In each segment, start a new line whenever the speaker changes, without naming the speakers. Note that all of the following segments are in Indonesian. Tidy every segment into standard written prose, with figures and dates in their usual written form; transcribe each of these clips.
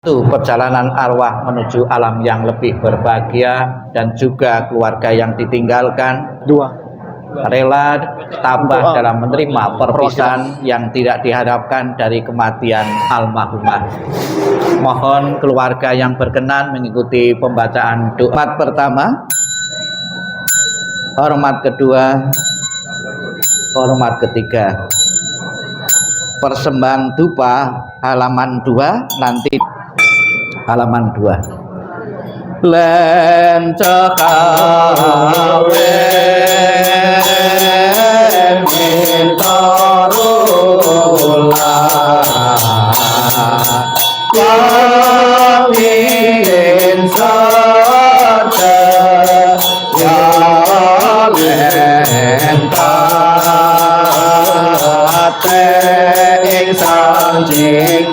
Itu perjalanan arwah menuju alam yang lebih berbahagia, dan juga keluarga yang ditinggalkan rela tabah dalam menerima perpisahan yang tidak diharapkan dari kematian almarhumah. Mohon keluarga yang berkenan mengikuti pembacaan doa. Hormat pertama, hormat kedua, hormat ketiga. Persembahan dupa halaman 2, nanti halaman 2. Len cekawe mintorula wangin sate ya lentate ing sanjing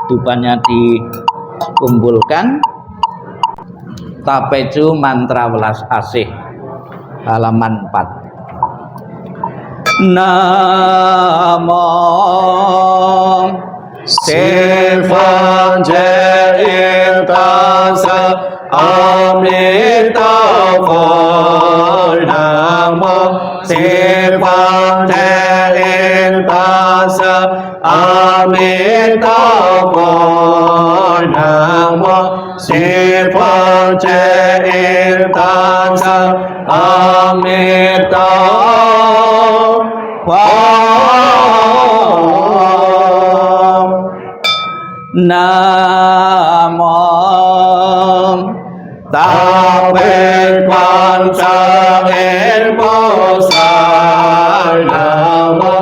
dupanya dikumpulkan. Tapeju mantra welas asih halaman 4. Namo Sifan Jain Tasa Amrita Phật. Namo Sifan Jain Tasa Amrita Phật. Namo Sifan Jain Tasa Amrita Namo Tabe Quan Sa En Bồ Sa. Namo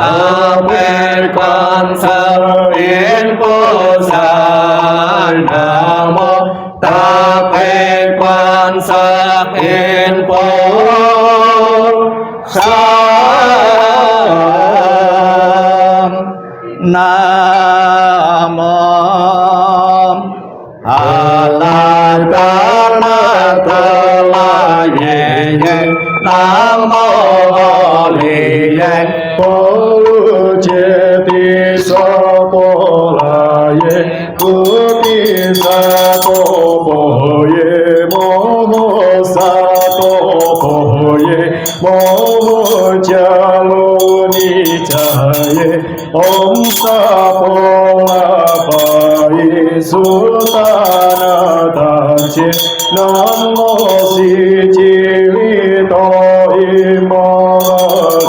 Tabe Quan
quan sơ yên bồ sát nam mô ta phê quan sát yên bồ sát
nam mô
a la ca na tha la ye ye nam mô li ye
Bồ chế ti sa bồ la ye bồ ti sa bồ ye mô mô sa bồ ye mô mô cha lô ni cha ye om sa bồ la pa ye su ta na ta che nam mô si chi li to y mô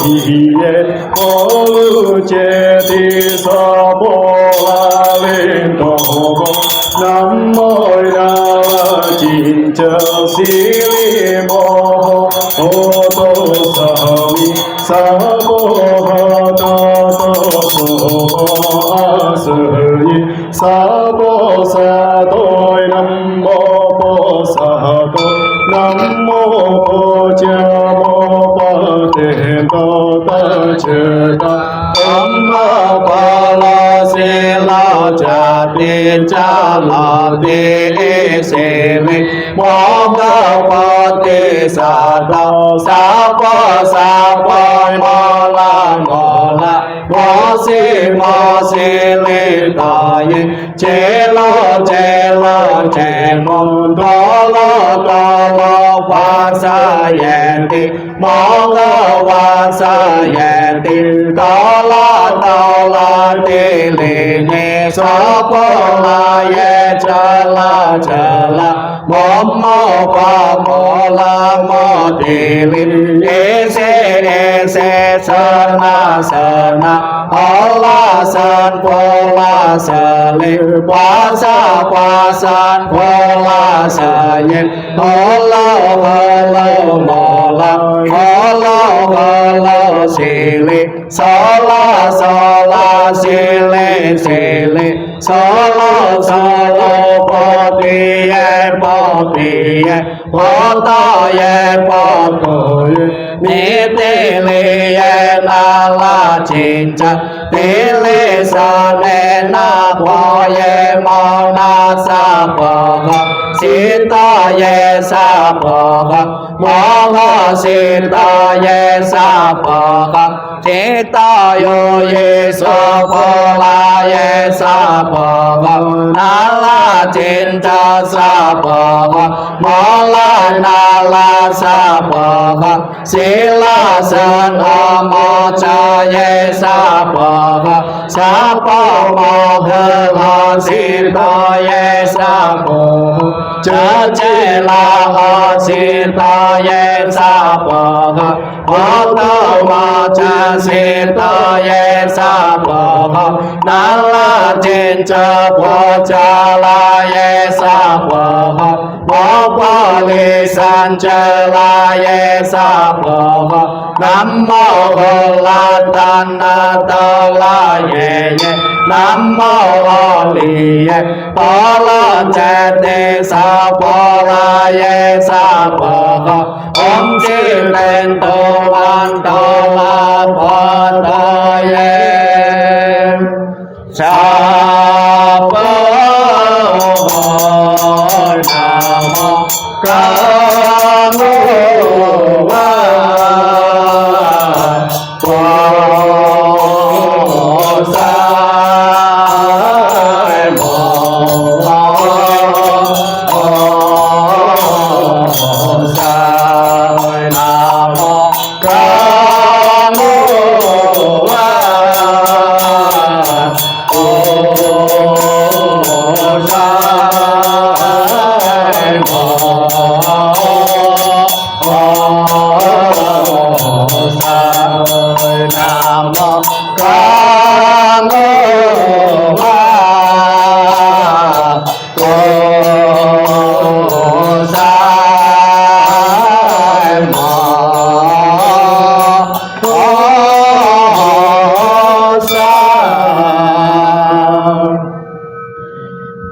di ye mô lu che ti sa bồ la lên tổ bồ nam mô đa la chin cha si li mô ô tô sa mi sa bồ ha ta ta so a sơ yi sa bồ sa tôi nam mô bồ sa tôi nam mô bồ cha mô pa te to ta che ta
Amma pa la se la cha te cha la te se me mo ga pa te sa pa mo se le ta ye che mo ta la wa sa ye ti mo ga wa sa ye ti ta la ti li ni sa pa la ye cha la mo la mo ti li e se sa na la san le qua san la sa ye mo la si li sa la si li sa la po ti ye po ta ye po tu ye mi ti li ye la chin cha ti li sa ne na po ye mo na sa po ga si ta ye sa po ga mo ga si ta ye sa po ga si ta yo ye sa po la ye sa po ga na la chin cha sa po ga mo la na la sa po ga si la san ha mo cha ye sa po ga sa po mo ga la si ta ye sa po cha che la ha si ta ye sa po ga mo ta ma cha si ta ye sa po ga na la chin cha po cha la ye sa po ga mo pa li san cha la ye sa po ga nam mô Hô La Tan Na Ta La Ye Ye nam mô Hô Li Ye Ta La Che Te Sa Po La Ye Sa Po Ga Om Chi Lên Tu An Ta La Po Ta Ye Sa Po Nam Mô Ca Mô Nam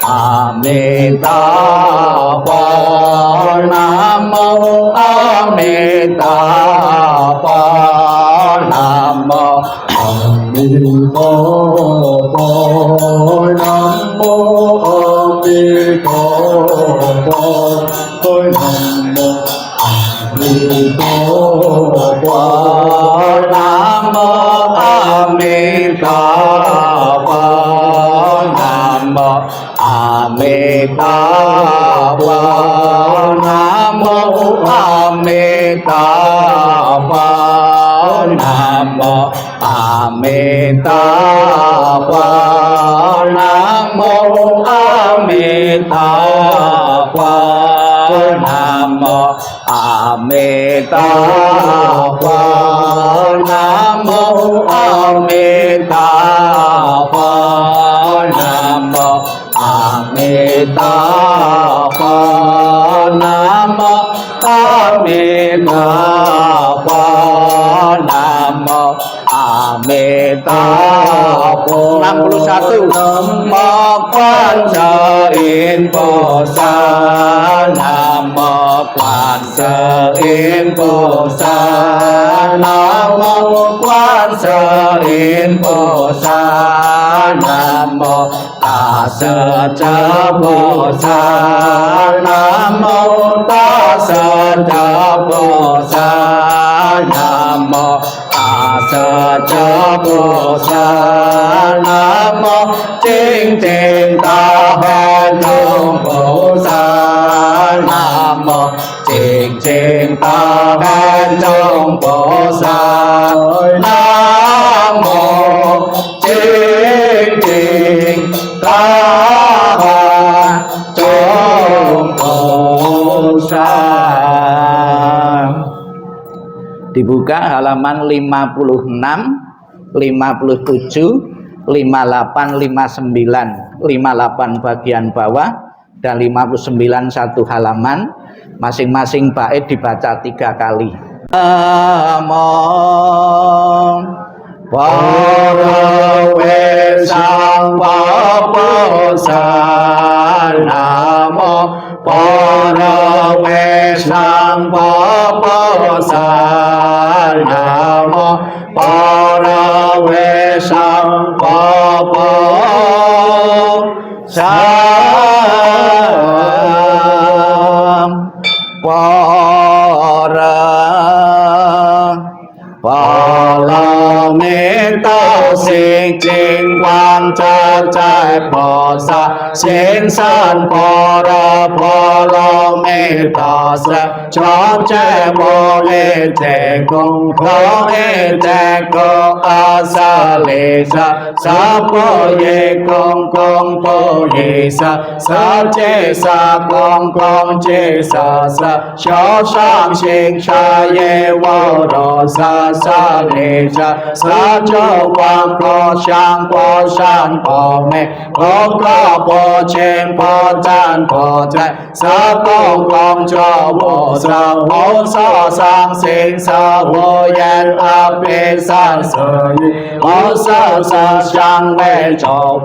A Di Đà Phật. Nam mô A Di Đà Phật. Nam mô A Di Đà Phật.
Nam mô A Di Đà Phật. Nam mô A Di Đà Phật.
Nam mô A Di Đà Phật. Nam mô A Di Đà Phật. Nam mô A Di Đà Phật. Nam mô A Di Đà Phật. Nam mô A Di Đà Phật. Nam mô A Di Đà Phật. Nam mô A Di Đà Phật. Nam mô A Di Đà Phật. Nam mô A Di Đà Phật. Nam mô A Di Đà Phật. 61. Nam mô Quan Thế Âm Bồ Tát. Nam mô Quan Thế Âm Bồ Tát. Nam mô Quan Thế Âm Bồ Tát. Nam mô Ta Sa Cha Bồ Tát. Nam mô Ta Sa Cha Bồ Tát. Nam mô Ta Sa Cha Bồ Tát. Nam mô Chính Thiên Ta Hạnh Thông Bồ Tát. Nam mô Chính Thiên Ta Hạnh Thông Bồ Tát. Nam mô Chính Thiên Ta Hạnh Thông Bồ Tát.
Dibuka halaman 56, 57, 58, 59, 58 bagian bawah dan 59 satu halaman. Masing-masing bait dibaca 3 kali. Namo
Para we sang Bồ Tát. Namo Para we sang Bồ Tát. Namo Para we sang Bồ Tát. Para mê tao sinh chính quan cha trai Bồ Tát. Xin san para mê tao sa cho trẻ bồ lê trẻ công khó ê trẻ cô a sa lê sa bồ yê công bồ yê sa chế sa công chế sa cho sang sinh sa yê vô đồ sa lê sa cho quang bồ san bồ mê bồ có bồ trên bồ tàn bồ trai sa công cho bồ sa sang sinh sa vô yên a bê sa sở y bồ sa sang bê cho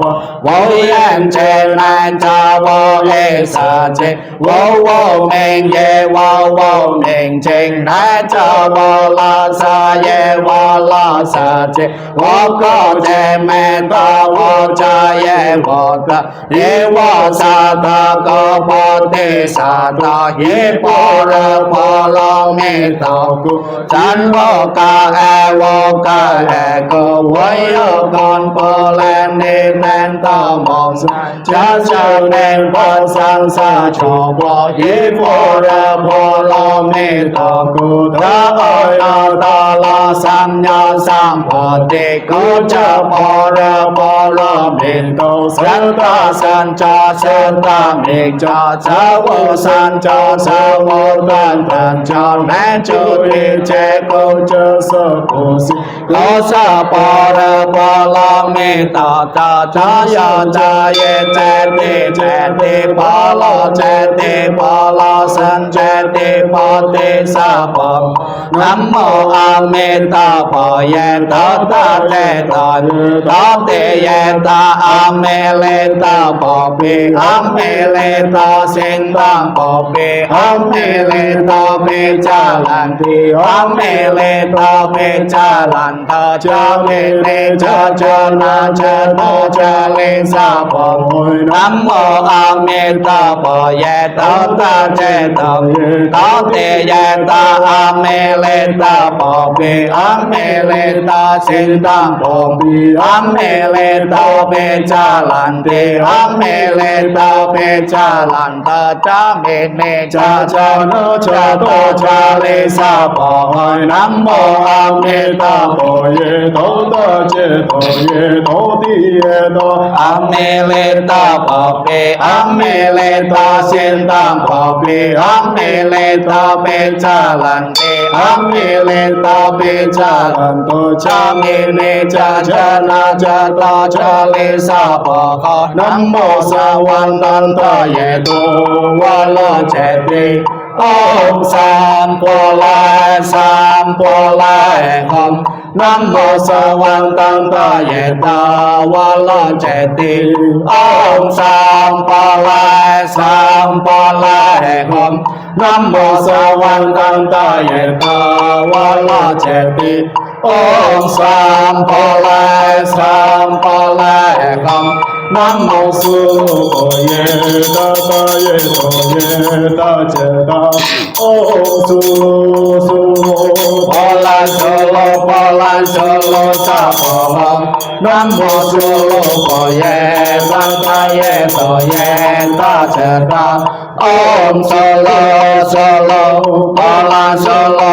vô yên trên an cha vô lê sa chế vô minh ye vô minh trình nai cha vô la sa ye vô la sa chế vô có chế mê ta vô cha ye vô ta ye vô sa ta có vô tê sa ta ye vô lo mê tao cu chan vô ca e cơ với con vô lên nên ta mong cha cha nên vô sang sa cho vô ye vô lo mê tao cu ta ơi ta la sam nha sam phật tê cô cha vô lo mê tao san ta san cha san ta mê cha sa vô san cha sa vô tan cha nè chú đi chế cô cha sa cô si lo sa pa amita jaya jaya ceti pala sanceti pati sabam namo amita paya tata ceta tati yeta ameleta popi ameleta sintang popi ameleta bejalan ameleta bejalan jamile jajana jana jale sabam namo amita paya tata ceta tati yeta ameleta popi ameleta sintang popi ameleta bejalan ameleta bejalan jamile jajana jana jale sabam namo amita
Oye, toda che, oye, todiedo.
ameleta popi ameleta sintang popi ameleta bejalan ameleta bejalan jamile jajana jata jale sabaka namo sawantanto yedo wala ceti om sampola hom namo sawantanto yeda wala ceti om sampola hom namo sawantanto yeda wala ceti om sampola hom namo
Oye, tata ye, oye, ta che ta. Oh, su.
Pola solo sapohong namo solo poye santaye toye ta ceta om solo pola solo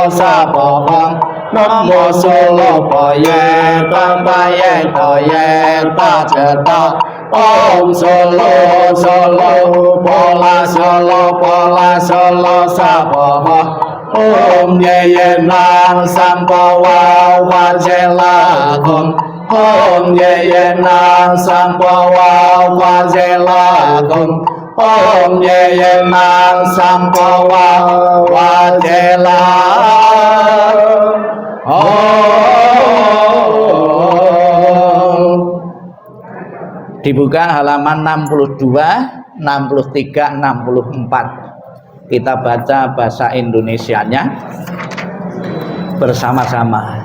sapohong namo solo poye santaye toye ta ceta om solo pola solo sapohong om ye nang sampawa wajelakum om ye nang sampawa wajelakum om ye nang sampawa wajelakum.
Dibuka halaman 62, 63, 64. Kita baca bahasa Indonesianya bersama-sama.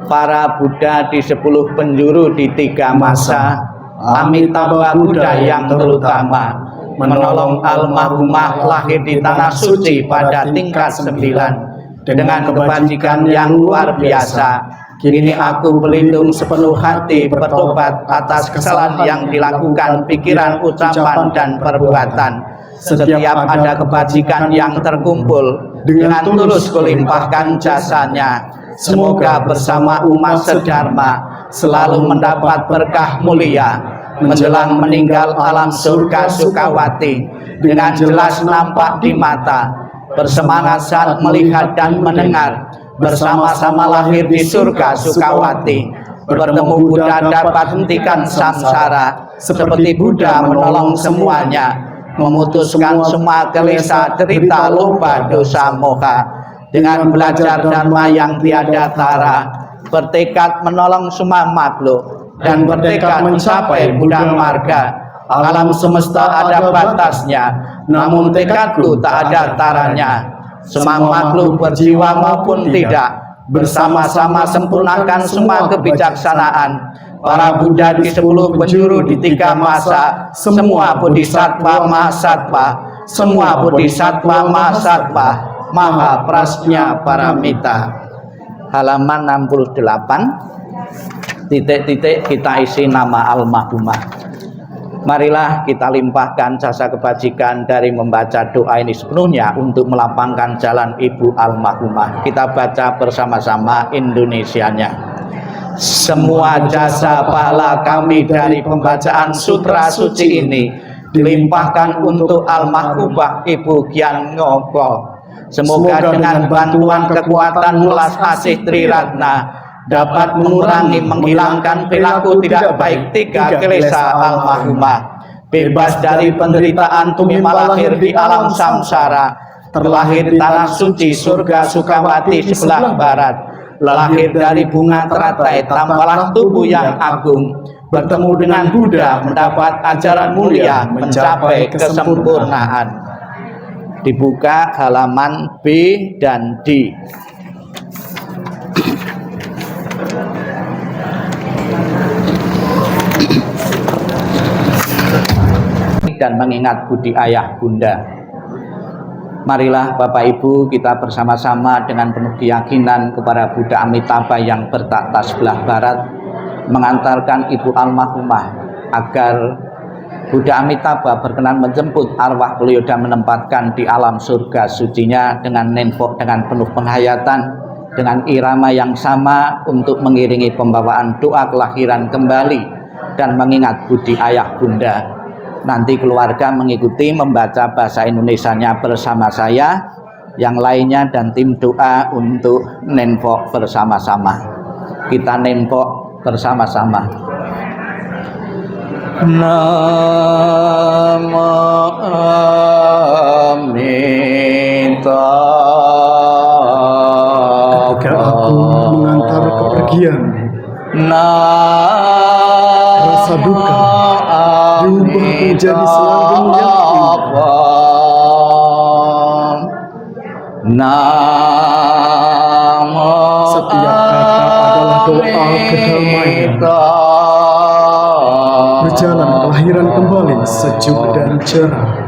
Para Buddha di 10 penjuru di 3 masa, Amitabha Buddha yang terutama, menolong almarhumah lahir di tanah suci pada tingkat 9 dengan kebajikan yang luar biasa. Kini aku berlindung sepenuh hati bertobat atas kesalahan yang dilakukan pikiran, ucapan, dan perbuatan. Setiap ada kebajikan yang terkumpul, dengan tulus kulimpahkan jasanya. Semoga bersama umat sedharma selalu mendapat berkah mulia. Menjelang meninggal alam surga Sukawati dengan jelas nampak di mata. Bersemangat saat melihat dan mendengar. Bersama-sama lahir di surga Sukawati. Bertemu Buddha dapat hentikan samsara. Seperti Buddha menolong semuanya, memutuskan semua gelisah, cerita, lupa, dosa, moha. Dengan belajar dharma yang tiada tara, bertekad menolong semua makhluk, dan bertekad mencapai Buddha marga. Alam semesta ada batasnya, namun tekadku tak ada taranya. Semua makhluk berjiwa maupun tidak, bersama-sama sempurnakan semua kebijaksanaan. Para Buddha di 10 penjuru di 3 masa, semua bodhisattva mahasatva, semua bodhisattva mahasatva, maha prasnya paramita. Halaman 68, titik-titik kita isi nama almarhumah. Marilah kita limpahkan jasa kebajikan dari membaca doa ini sepenuhnya untuk melapangkan jalan ibu almarhumah. Kita baca bersama-sama Indonesianya. Semua jasa pahala kami dari pembacaan sutra suci ini dilimpahkan untuk almarhumah Ibu Gyan Ngoko. Semoga dengan bantuan kekuatan welas asih Triratna dapat mengurangi menghilangkan perilaku tidak baik tiga kilesa almarhumah, bebas dari penderitaan tumima lahir di alam samsara, terlahir di tanah suci surga Sukawati sebelah barat, lahir dari bunga teratai tampalah tubuh yang agung, bertemu dengan Buddha mendapat ajaran mulia mencapai kesempurnaan. Dibuka halaman B dan D. Dan mengingat budi ayah bunda. Marilah Bapak Ibu kita bersama-sama dengan penuh keyakinan kepada Buddha Amitabha yang bertakhta sebelah barat mengantarkan Ibu almarhumah agar Buddha Amitabha berkenan menjemput arwah beliau dan menempatkan di alam surga sucinya dengan nenpok dengan penuh penghayatan, dengan irama yang sama untuk mengiringi pembawaan doa kelahiran kembali dan mengingat budi ayah bunda. Nanti keluarga mengikuti membaca bahasa Indonesianya bersama saya, yang lainnya dan tim doa untuk nenpok bersama-sama. Kita nenpok bersama-sama. Namo Amitabha.
Ketika aku mengantar kepergian,
rasa
duka diubah menjadi selambung yang indah. Setiap kata adalah doa kedamaian. Berjalan kelahiran kembali sejuk dan cerah.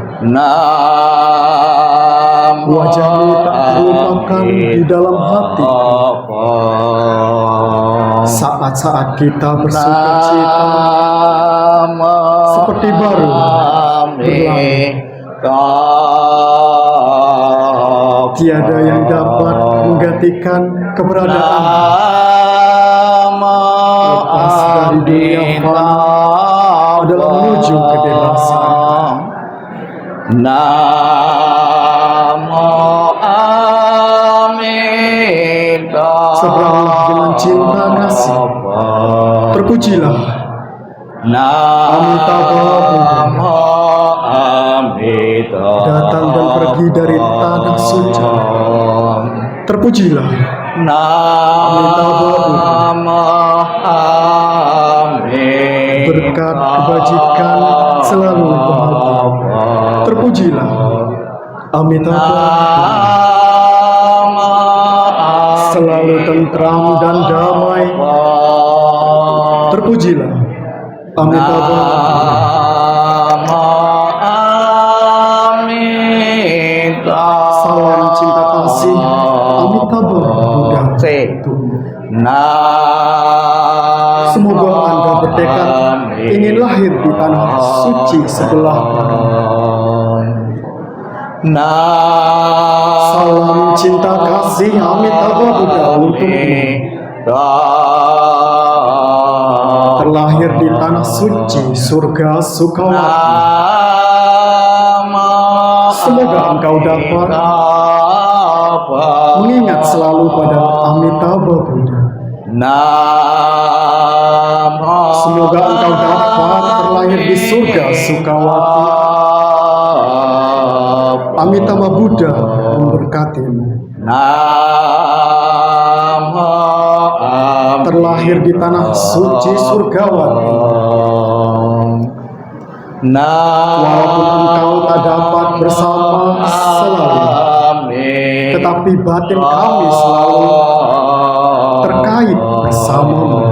Wajahmu tak terlupakan di dalam hati. Saat-saat kita bersukacita seperti baru berlalu. Tiada yang dapat menggantikan keberadaan lepas dari dunia fana adalah menuju kebebasan.
Namo Amitabha.
Seberanglah dengan cinta kasih. Terpujilah Amitabha Buddha, datang dan pergi dari tanah suci. Terpujilah Amitabha Buddha, berkat kebajikan selalu bahagia. Terpujilah Amitabha Buddha, selalu tentram dan damai. Terpujilah Amitabha Buddha. Salam cinta kasih Amitabha Buddha. Semoga Anda bertekad ingin lahir di tanah suci sebelah salam cinta kasih Amitabha Buddha untukmu. Terlahir di tanah suci surga Sukawati. Semoga engkau dapat mengingat selalu pada Amitabha Buddha. Semoga engkau dapat terlahir di surga Sukawati. Amitabha Buddha memberkatimu. Terlahir di tanah suci surgawati. Walaupun engkau tak dapat bersama selalu, tetapi batin kami selalu terkait bersamamu.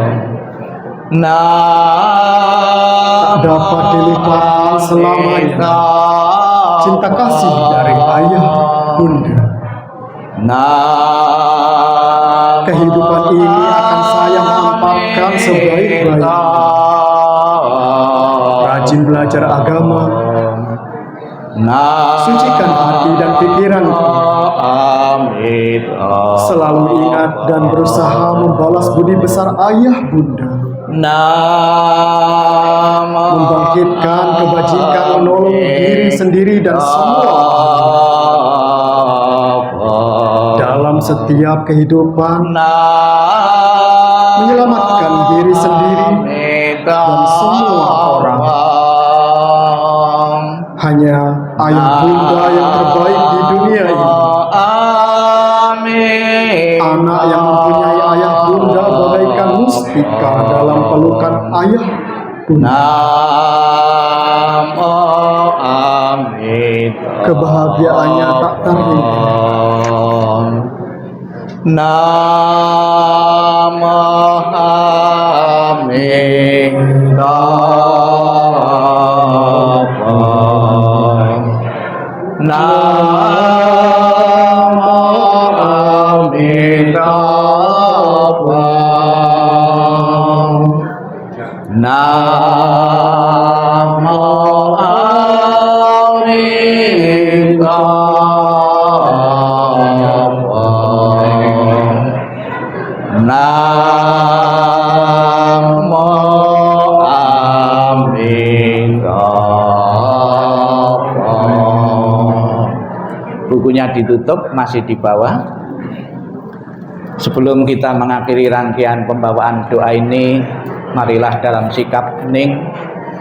Tak dapat dilupakan selamanya cinta kasih dari ayah bunda. Kehidupan ini akan saya manfaatkan sebaik-baiknya. Rajin belajar agama, sucikan hati dan pikiranku. Selalu ingat dan berusaha membalas budi besar ayah bunda. Membangkitkan kebajikan, menolong diri sendiri dan semua dalam setiap kehidupan menyelamatkan diri sendiri dan semua orang. Hanya ayah bunda yang terbaik di dunia ini. Anak yang mempunyai ayah bunda bagaikan mustika dalam pelukan ayah bunda. Kebahagiaannya tak terhingga.
Namo Amitabha. Namo Amitabha. Namo Namo Amitabha.
Bukunya ditutup, masih di bawah. Sebelum kita mengakhiri rangkaian pembawaan doa ini, marilah dalam sikap hening,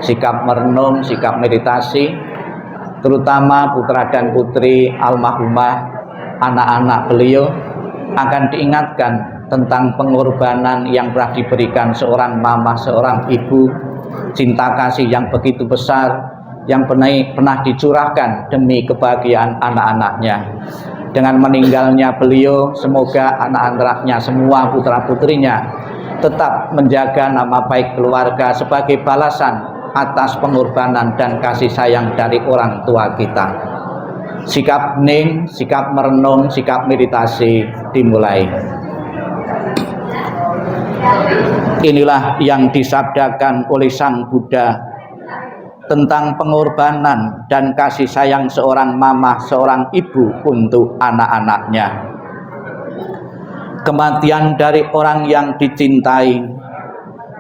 sikap merenung, sikap meditasi, terutama putra dan putri almarhumah, anak-anak beliau, akan diingatkan tentang pengorbanan yang telah diberikan seorang mama, seorang ibu, cinta kasih yang begitu besar yang pernah dicurahkan demi kebahagiaan anak-anaknya. Dengan meninggalnya beliau, semoga anak-anaknya semua putra-putrinya tetap menjaga nama baik keluarga sebagai balasan atas pengorbanan dan kasih sayang dari orang tua kita. Sikap hening, sikap merenung, sikap meditasi dimulai. Inilah yang disabdakan oleh Sang Buddha tentang pengorbanan dan kasih sayang seorang mama, seorang ibu untuk anak-anaknya. Kematian dari orang yang dicintai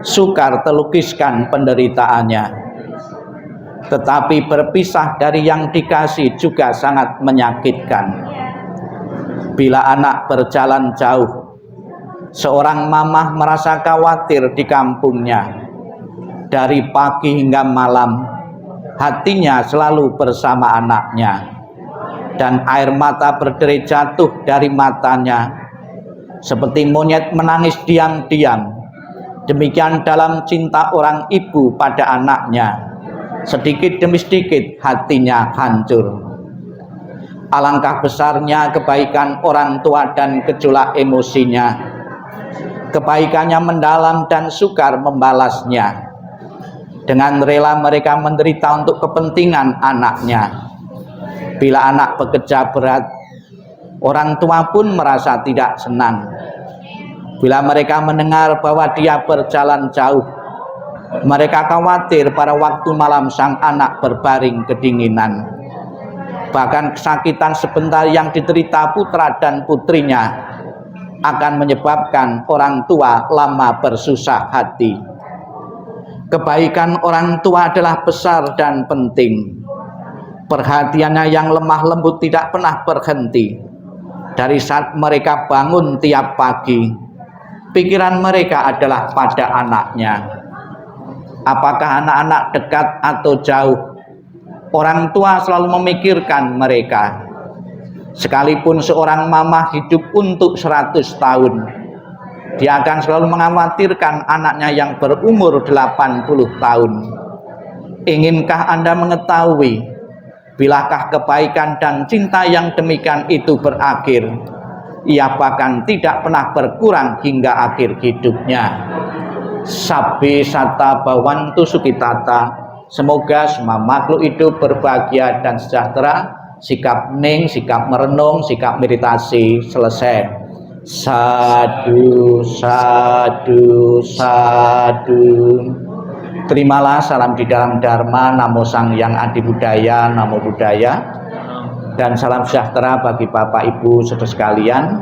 sukar terlukiskan penderitaannya, tetapi berpisah dari yang dikasih juga sangat menyakitkan. Bila anak berjalan jauh, seorang mamah merasa khawatir di kampungnya. Dari pagi hingga malam, hatinya selalu bersama anaknya, dan air mata berderai jatuh dari matanya, seperti monyet menangis diam-diam. Demikian dalam cinta orang ibu pada anaknya, sedikit demi sedikit hatinya hancur. Alangkah besarnya kebaikan orang tua dan gejolak emosinya. Kebaikannya mendalam dan sukar membalasnya. Dengan rela mereka menderita untuk kepentingan anaknya. Bila anak bekerja berat, orang tua pun merasa tidak senang. Bila mereka mendengar bahwa dia berjalan jauh, mereka khawatir pada waktu malam sang anak berbaring kedinginan. Bahkan kesakitan sebentar yang diderita putra dan putrinya akan menyebabkan orang tua lama bersusah hati. Kebaikan orang tua adalah besar dan penting. Perhatiannya yang lemah lembut tidak pernah berhenti. Dari saat mereka bangun tiap pagi, pikiran mereka adalah pada anaknya. Apakah anak-anak dekat atau jauh, orang tua selalu memikirkan mereka. Sekalipun seorang mama hidup untuk 100 tahun, dia akan selalu mengkhawatirkan anaknya yang berumur 80 tahun. Inginkah Anda mengetahui, bilakah kebaikan dan cinta yang demikian itu berakhir? Ia bahkan tidak pernah berkurang hingga akhir hidupnya. Sabbi sata bawantu sukitata. Semoga semua makhluk hidup berbahagia dan sejahtera. Sikap hening, sikap merenung, sikap meditasi selesai. Sadu, sadu, sadu. Terimalah salam di dalam Dharma, Namo Sang Hyang Adi Budaya, Namo Buddhaya. Dan salam sejahtera bagi Bapak Ibu saudara sekalian.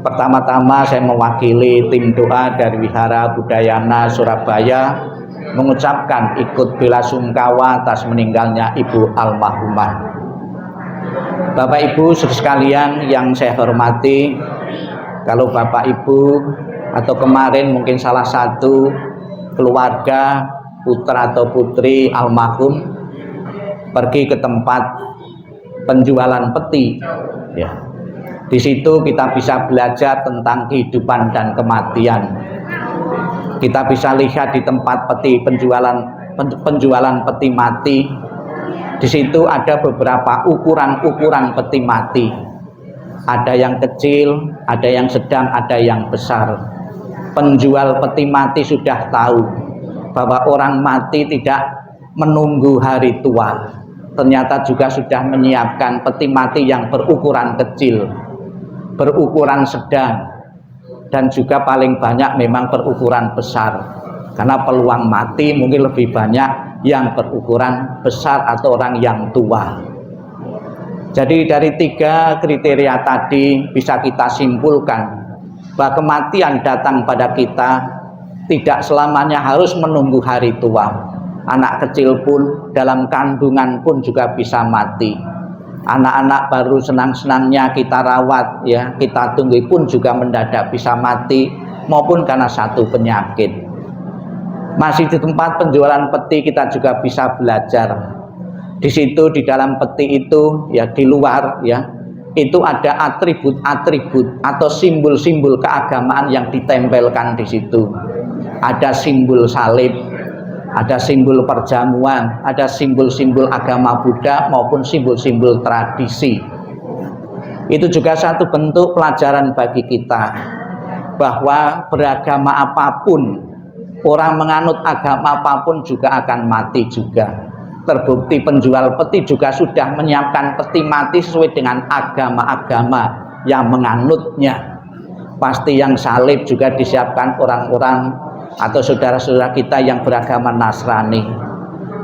Pertama-tama saya mewakili tim doa dari Wihara Budayana Surabaya mengucapkan ikut bela sungkawa atas meninggalnya Ibu almarhumah. Bapak Ibu saudara sekalian yang saya hormati, kalau Bapak Ibu atau kemarin mungkin salah satu keluarga putra atau putri almarhum pergi ke tempat penjualan peti, ya. Di situ kita bisa belajar tentang kehidupan dan kematian. Kita bisa lihat di tempat penjualan peti mati. Di situ ada beberapa ukuran peti mati. Ada yang kecil, ada yang sedang, ada yang besar. Penjual peti mati sudah tahu bahwa orang mati tidak menunggu hari tua. Ternyata juga sudah menyiapkan peti mati yang berukuran kecil, berukuran sedang, dan juga paling banyak memang berukuran besar, karena peluang mati mungkin lebih banyak yang berukuran besar atau orang yang tua. Jadi dari 3 kriteria tadi bisa kita simpulkan bahwa kematian datang pada kita tidak selamanya harus menunggu hari tua. Anak kecil pun dalam kandungan pun juga bisa mati. Anak-anak baru senang-senangnya kita rawat, ya, kita tunggu pun juga mendadak bisa mati, maupun karena satu penyakit. Masih di tempat penjualan peti kita juga bisa belajar. Di situ di dalam peti itu, ya, di luar, ya, itu ada atribut-atribut atau simbol-simbol keagamaan yang ditempelkan di situ. Ada simbol salib, ada simbol perjamuan, ada simbol-simbol agama Buddha maupun simbol-simbol tradisi. Itu juga satu bentuk pelajaran bagi kita bahwa beragama apapun, orang menganut agama apapun juga akan mati juga. Terbukti penjual peti juga sudah menyiapkan peti mati sesuai dengan agama-agama yang menganutnya. Pasti yang salib juga disiapkan orang-orang atau saudara-saudara kita yang beragama Nasrani.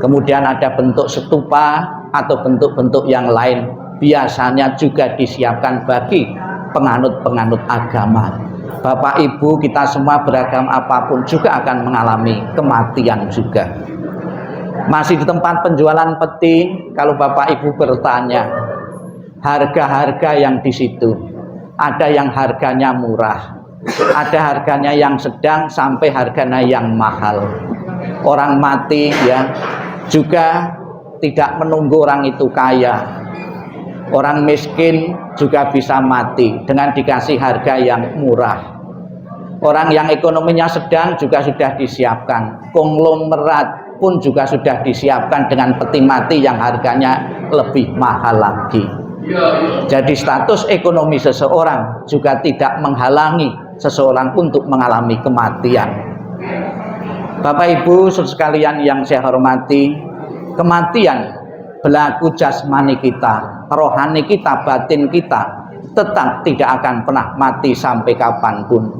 Kemudian ada bentuk stupa atau bentuk-bentuk yang lain, biasanya juga disiapkan bagi penganut-penganut agama. Bapak Ibu kita semua beragama apapun juga akan mengalami kematian juga. Masih di tempat penjualan peti, kalau Bapak Ibu bertanya harga-harga yang di situ, ada yang harganya murah, ada harganya yang sedang sampai harganya yang mahal. Orang mati, ya, juga tidak menunggu orang itu kaya. Orang miskin juga bisa mati dengan dikasih harga yang murah. Orang yang ekonominya sedang juga sudah disiapkan. Konglomerat pun juga sudah disiapkan dengan peti mati yang harganya lebih mahal lagi. Jadi status ekonomi seseorang juga tidak menghalangi seseorang untuk mengalami kematian. Bapak Ibu sekalian yang saya hormati, kematian berlaku jasmani kita, rohani kita, batin kita tetap tidak akan pernah mati sampai kapanpun.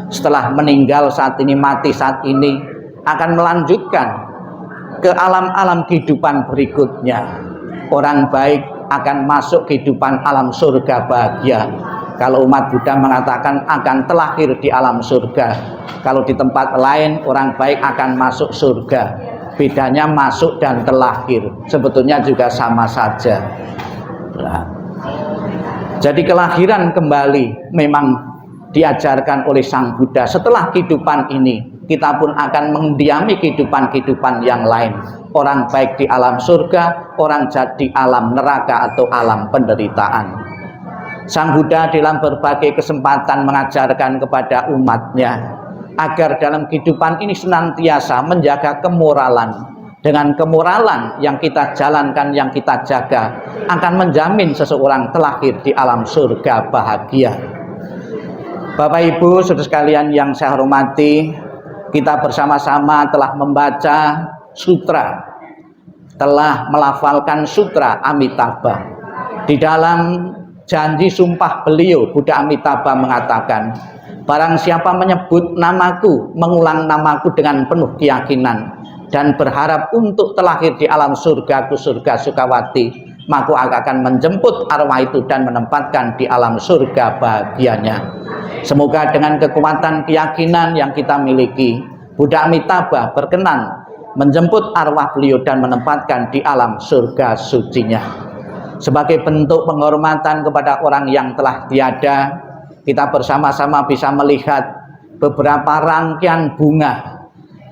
Setelah meninggal saat ini, mati saat ini, akan melanjutkan ke alam-alam kehidupan berikutnya. Orang baik akan masuk kehidupan alam surga bahagia. Kalau umat Buddha mengatakan akan terlahir di alam surga. Kalau di tempat lain orang baik akan masuk surga. Bedanya masuk dan terlahir, sebetulnya juga sama saja. Nah, jadi kelahiran kembali memang diajarkan oleh Sang Buddha. Setelah kehidupan ini kita pun akan mendiami kehidupan-kehidupan yang lain. Orang baik di alam surga, orang jahat di alam neraka atau alam penderitaan. Sang Buddha dalam berbagai kesempatan mengajarkan kepada umatnya agar dalam kehidupan ini senantiasa menjaga kemoralan. Dengan kemoralan yang kita jalankan, yang kita jaga, akan menjamin seseorang terlahir di alam surga bahagia. Bapak Ibu saudara sekalian yang saya hormati, kita bersama-sama telah membaca sutra, telah melafalkan sutra Amitabha. Di dalam janji sumpah beliau, Buddha Amitabha mengatakan, barang siapa menyebut namaku, mengulang namaku dengan penuh keyakinan dan berharap untuk terlahir di alam surgaku, surga Sukawati, maka aku akan menjemput arwah itu dan menempatkan di alam surga bahagianya. Semoga dengan kekuatan keyakinan yang kita miliki, Buddha Amitabha berkenan menjemput arwah beliau dan menempatkan di alam surga sucinya. Sebagai bentuk penghormatan kepada orang yang telah tiada, kita bersama-sama bisa melihat beberapa rangkaian bunga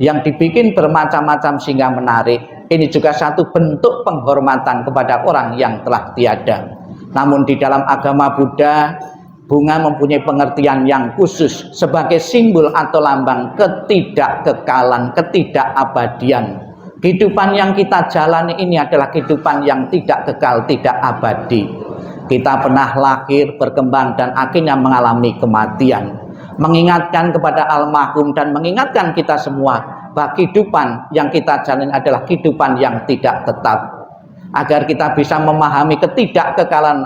yang dibikin bermacam-macam sehingga menarik. Ini juga satu bentuk penghormatan kepada orang yang telah tiada. Namun di dalam agama Buddha, bunga mempunyai pengertian yang khusus sebagai simbol atau lambang ketidakkekalan, ketidakabadian. Kehidupan yang kita jalani ini adalah kehidupan yang tidak kekal, tidak abadi. Kita pernah lahir, berkembang, dan akhirnya mengalami kematian. Mengingatkan kepada almarhum dan mengingatkan kita semua bahwa kehidupan yang kita jalani adalah kehidupan yang tidak tetap. Agar kita bisa memahami ketidakkekalan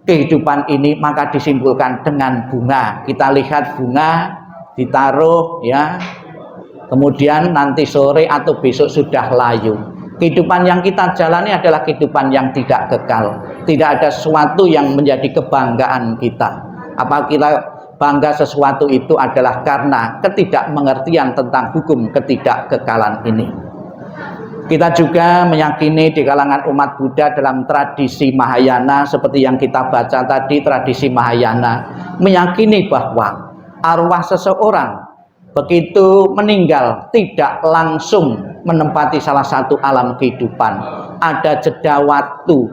kehidupan ini, maka disimpulkan dengan bunga. Kita lihat bunga ditaruh ya, kemudian nanti sore atau besok sudah layu. Kehidupan yang kita jalani adalah kehidupan yang tidak kekal. Tidak ada sesuatu yang menjadi kebanggaan kita. Apa kita bangga sesuatu itu adalah karena ketidakmengertian tentang hukum ketidakkekalan ini. Kita juga meyakini di kalangan umat Buddha dalam tradisi Mahayana, seperti yang kita baca tadi, tradisi Mahayana meyakini bahwa arwah seseorang begitu meninggal tidak langsung menempati salah satu alam kehidupan. Ada jeda waktu,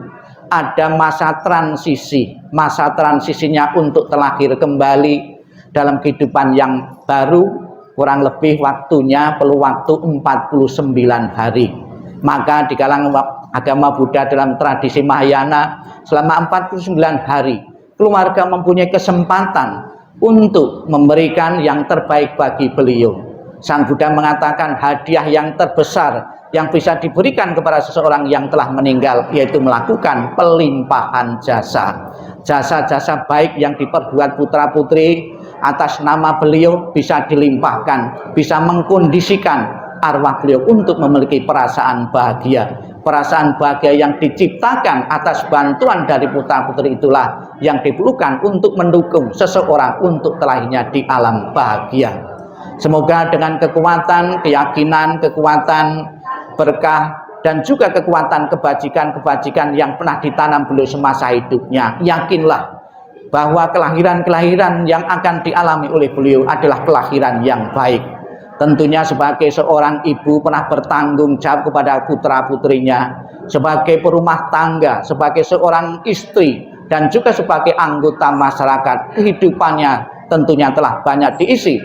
ada masa transisi. Masa transisinya untuk terlahir kembali dalam kehidupan yang baru, kurang lebih waktunya perlu waktu 49 hari. Maka di kalangan agama Buddha dalam tradisi Mahayana, selama 49 hari keluarga mempunyai kesempatan untuk memberikan yang terbaik bagi beliau. Sang Buddha mengatakan hadiah yang terbesar yang bisa diberikan kepada seseorang yang telah meninggal yaitu melakukan pelimpahan jasa. Jasa-jasa baik yang diperbuat putra-putri atas nama beliau bisa dilimpahkan, bisa mengkondisikan arwah beliau untuk memiliki perasaan bahagia. Perasaan bahagia yang diciptakan atas bantuan dari putra-putri itulah yang diperlukan untuk mendukung seseorang untuk terlahirnya di alam bahagia. Semoga dengan kekuatan, keyakinan, kekuatan berkah dan juga kekuatan kebajikan-kebajikan yang pernah ditanam beliau semasa hidupnya, yakinlah bahwa kelahiran-kelahiran yang akan dialami oleh beliau adalah kelahiran yang baik. Tentunya sebagai seorang ibu pernah bertanggung jawab kepada putra-putrinya, sebagai perumah tangga, sebagai seorang istri, dan juga sebagai anggota masyarakat. Kehidupannya tentunya telah banyak diisi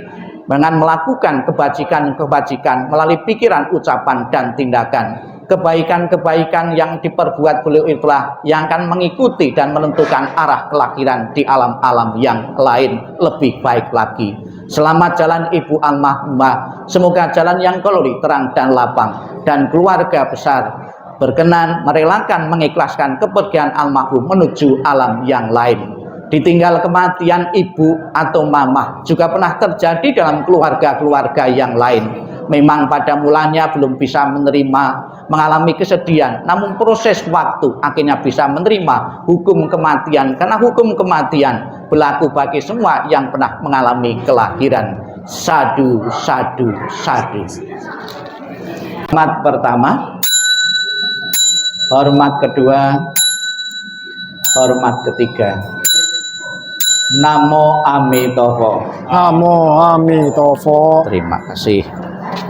dengan melakukan kebajikan-kebajikan melalui pikiran, ucapan, dan tindakan. Kebaikan-kebaikan yang diperbuat beliau itulah yang akan mengikuti dan menentukan arah kelahiran di alam-alam yang lain lebih baik lagi. Selamat jalan Ibu almarhumah. Semoga jalan yang kelori, terang dan lapang, dan keluarga besar berkenan merelakan mengikhlaskan kepergian almarhum menuju alam yang lain. Ditinggal kematian ibu atau mama juga pernah terjadi dalam keluarga-keluarga yang lain. Memang pada mulanya belum bisa menerima, mengalami kesedihan, namun proses waktu akhirnya bisa menerima hukum kematian, karena hukum kematian berlaku bagi semua yang pernah mengalami kelahiran. Sadu, sadu, sadu. Hormat pertama, hormat kedua, hormat ketiga. Namo Amitofo.
Namo Amitofo.
Terima kasih.